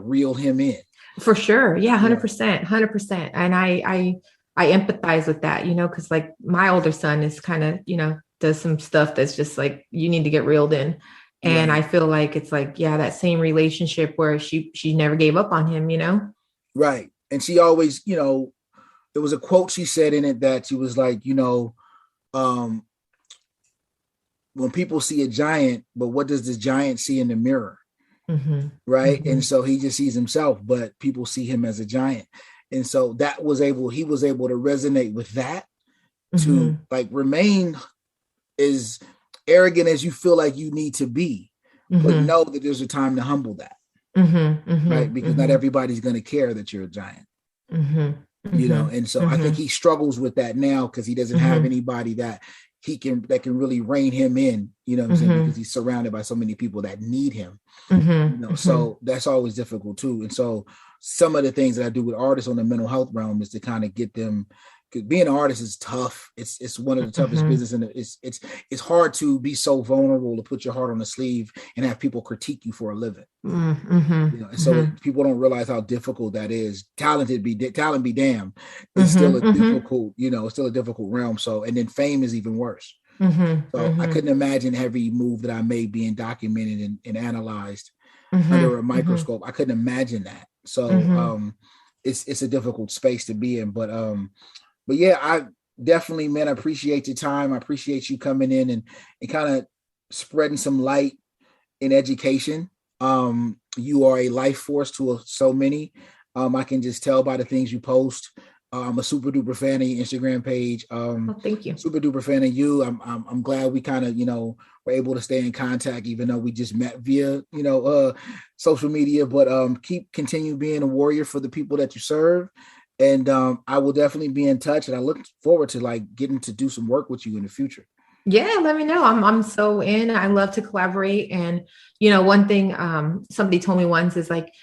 reel him in. For sure. Yeah. 100%. 100%. And I empathize with that, cause like my older son is kind of, does some stuff that's just like, you need to get reeled in. And I feel like it's like, yeah, that same relationship where she never gave up on him, Right. And she always, there was a quote she said in it that she was like, when people see a giant, but what does this giant see in the mirror? Mm-hmm. Right. Mm-hmm. And so he just sees himself, but people see him as a giant. And so he was able to resonate with that to like remain as arrogant as you feel like you need to be, but know that there's a time to humble that. Right. Because not everybody's going to care that you're a giant, and so I think he struggles with that now because he doesn't have anybody that can really rein him in, because he's surrounded by so many people that need him. So that's always difficult too. And so some of the things that I do with artists on the mental health realm is to kind of get them, because being an artist is tough. It's one of the toughest business, and it's hard to be so vulnerable to put your heart on the sleeve and have people critique you for a living. And so people don't realize how difficult that is. Talent be damned. It's still a difficult, it's still a difficult realm. So, and then fame is even worse. So I couldn't imagine every move that I made being documented and analyzed under a microscope. I couldn't imagine that. So it's a difficult space to be in. But yeah, I definitely, man, I appreciate your time. I appreciate you coming in and kind of spreading some light in education. You are a life force to so many. I can just tell by the things you post. I'm a super duper fan of your Instagram page. Thank you. Super duper fan of you. I'm glad we kind of, were able to stay in contact, even though we just met via, social media, but continue being a warrior for the people that you serve. And I will definitely be in touch, and I look forward to like getting to do some work with you in the future. Yeah, let me know. I'm so in. I love to collaborate. And, one thing somebody told me once is like,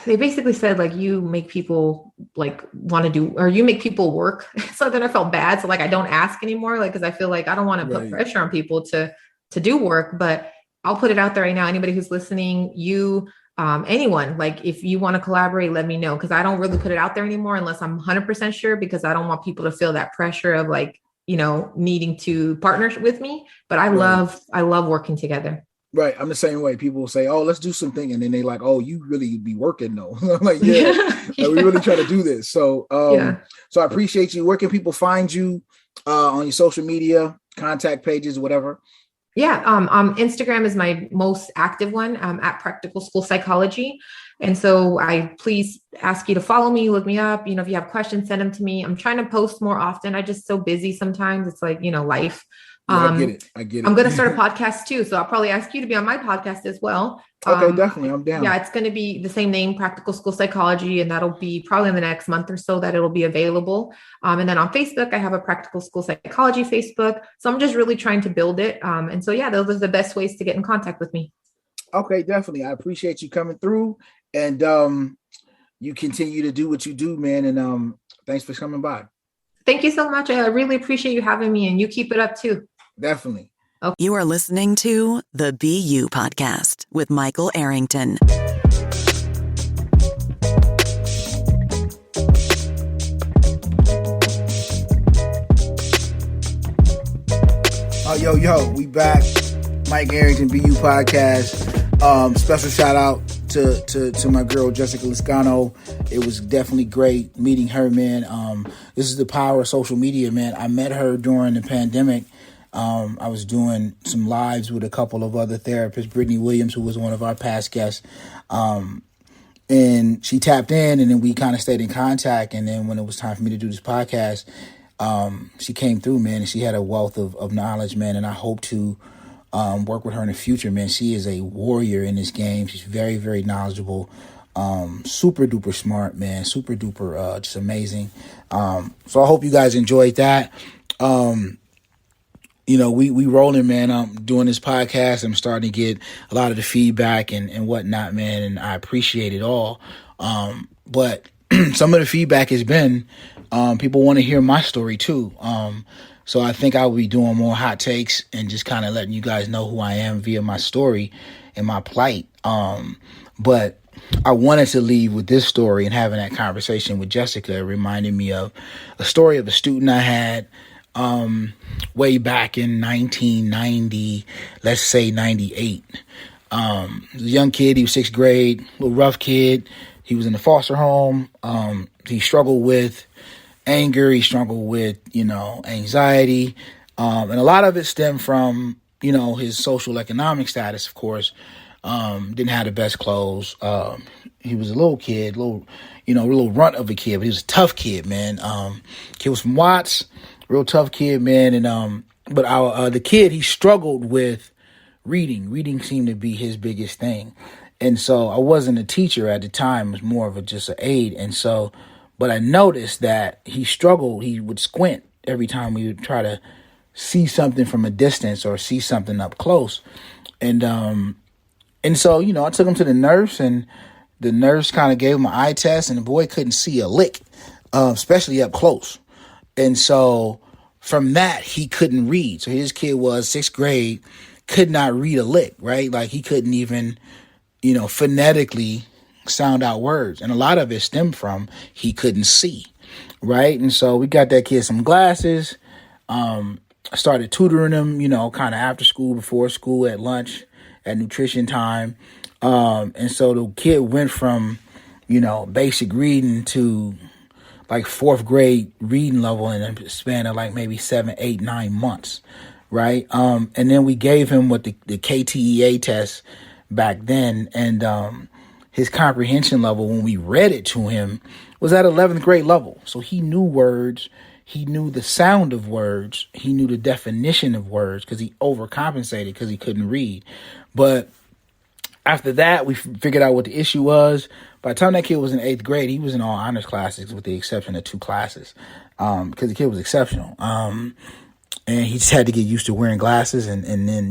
they basically said like you make people like want to do, or you make people work. So then I felt bad. So like I don't ask anymore, like, because I feel like I don't want to put pressure on people to do work, but I'll put it out there right now. Anybody who's listening, anyone, like if you want to collaborate, let me know, because I don't really put it out there anymore unless I'm 100% sure, because I don't want people to feel that pressure of like, needing to partner with me. But I love working together. Right. I'm the same way. People will say, oh, let's do something. And then they like, oh, you really be working though. I'm like, yeah, like, we really try to do this. So, so I appreciate you. Where can people find you on your social media, contact pages, whatever? Yeah. Instagram is my most active one, at Practical School Psychology. And so I please ask you to follow me, look me up. If you have questions, send them to me. I'm trying to post more often. I just so busy sometimes. It's like, life. I get it. I'm going to start a podcast too. So I'll probably ask you to be on my podcast as well. Okay, definitely. I'm down. Yeah, it's going to be the same name, Practical School Psychology. And that'll be probably in the next month or so that it'll be available. And then on Facebook, I have a Practical School Psychology Facebook. So I'm just really trying to build it. And so, yeah, those are the best ways to get in contact with me. Okay, definitely. I appreciate you coming through, and you continue to do what you do, man. And thanks for coming by. Thank you so much. I really appreciate you having me, and you keep it up too. Definitely. Okay. You are listening to the BU Podcast with Michael Arrington. Yo, we back. Mike Arrington, BU Podcast. Special shout out to my girl Jessica Lascano. It was definitely great meeting her, man. This is the power of social media, man. I met her during the pandemic. I was doing some lives with a couple of other therapists, Brittany Williams, who was one of our past guests. And she tapped in, and then we kind of stayed in contact. And then when it was time for me to do this podcast, she came through, man, and she had a wealth of knowledge, man. And I hope to work with her in the future, man. She is a warrior in this game. She's very, very knowledgeable, super duper smart, man, super duper, just amazing. So I hope you guys enjoyed that. We rolling, man. I'm doing this podcast. I'm starting to get a lot of the feedback and whatnot, man. And I appreciate it all. But some of the feedback has been, people want to hear my story too. So I think I will be doing more hot takes and just kind of letting you guys know who I am via my story. and my plight. But I wanted to leave with this story, and having that conversation with Jessica, it reminded me of a story of a student I had way back in 1990, let's say 98. A young kid, he was 6th grade, little rough kid. He was in the foster home. He struggled with anger. He struggled with, anxiety. And a lot of it stemmed from, his social economic status, of course. Didn't have the best clothes. He was a little kid, real runt of a kid, but he was a tough kid, man. Kid was from Watts, real tough kid, man. And, but the kid, he struggled with reading. Reading seemed to be his biggest thing. And so I wasn't a teacher at the time. It was more of just an aide. And so, but I noticed that he struggled. He would squint every time we would try to see something from a distance or see something up close. And so, I took him to the nurse, and the nurse kind of gave him an eye test, and the boy couldn't see a lick, especially up close. And so from that, he couldn't read. So his kid was 6th grade, could not read a lick, right? Like he couldn't even, phonetically sound out words. And a lot of it stemmed from he couldn't see, right? And so we got that kid some glasses. I started tutoring him, kind of after school, before school, at lunch, at nutrition time. And so the kid went from, basic reading to like 4th grade reading level in a span of like maybe 7, 8, 9 months. Right. And then we gave him what the KTEA test back then. And his comprehension level, when we read it to him, was at 11th grade level. So he knew words. He knew the sound of words. He knew the definition of words because he overcompensated because he couldn't read. But after that, we figured out what the issue was. By the time that kid was in 8th grade, he was in all honors classes with the exception of 2 classes because the kid was exceptional. And he just had to get used to wearing glasses. And then,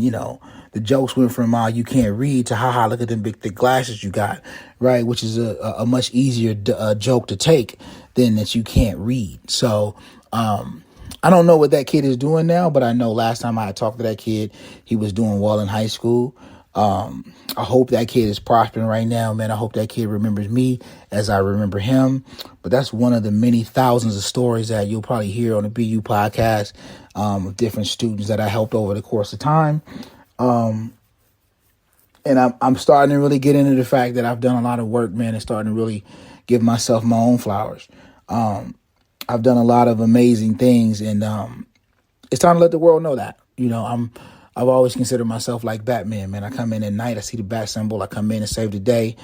the jokes went from, you can't read to, haha, look at them big, thick glasses you got, right? Which is a much easier joke to take than that you can't read. So I don't know what that kid is doing now, but I know last time I talked to that kid, he was doing well in high school. I hope that kid is prospering right now, man. I hope that kid remembers me as I remember him. But that's one of the many thousands of stories that you'll probably hear on the BU podcast of different students that I helped over the course of time. And I'm starting to really get into the fact that I've done a lot of work, man, and starting to really give myself my own flowers. I've done a lot of amazing things, and it's time to let the world know that. I've always considered myself like Batman, man. I come in at night, I see the bat symbol, I come in and save the day,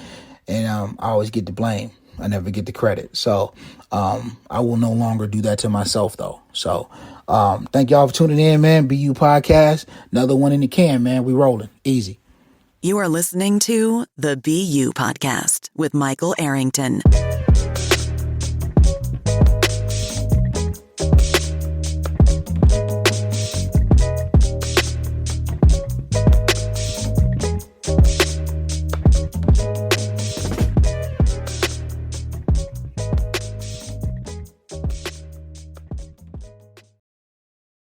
and I always get the blame. I never get the credit. So I will no longer do that to myself, though. So thank y'all for tuning in, man. BU Podcast, another one in the can, man. We rolling. Easy. You are listening to the BU Podcast with Michael Arrington.